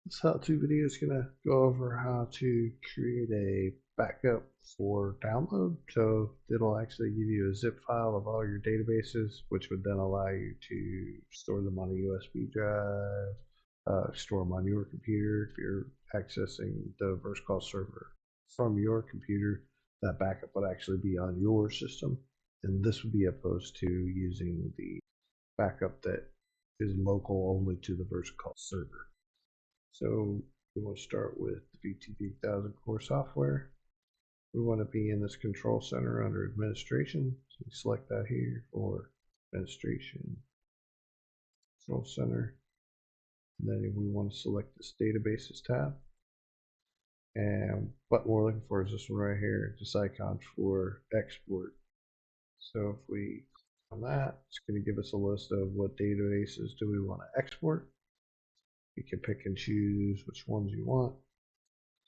This how-to video is going to go over how to create a backup for download. So it'll actually give you a zip file of all your databases, which would then allow you to store them on a USB drive, store them on your computer. If you're accessing the VersaCall server from your computer, that backup would actually be on your system. And this would be opposed to using the backup that is local only to the VersaCall server. So we want to start with the VT3000 core software. We want to be in this control center under administration. So we select that here for administration, control center. And then we want to select this databases tab. And what we're looking for is this one right here, this icon for export. So if we click on that, it's going to give us a list of what databases do we want to export. You can pick and choose which ones you want.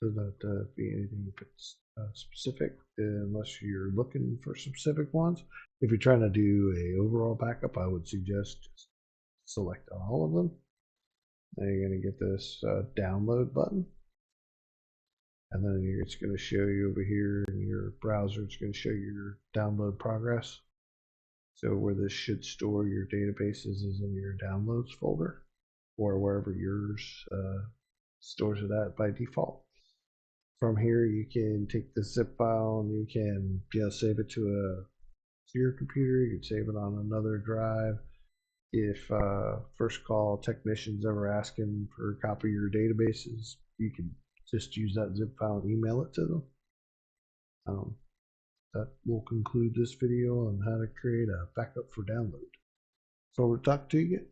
Doesn't have to be anything specific unless you're looking for specific ones. If you're trying to do a overall backup, I would suggest just select all of them. Then you're going to get this download button. And then it's going to show you over here in your browser, it's going to show your download progress. So where this should store your databases is in your downloads folder or wherever yours stores it at by default. From here, you can take the zip file and you can save it to your computer. You can save it on another drive. If VersaCall technicians ever asking for a copy of your databases, you can just use that zip file and email it to them. That will conclude this video on how to create a backup for download. Forward to talk to you again.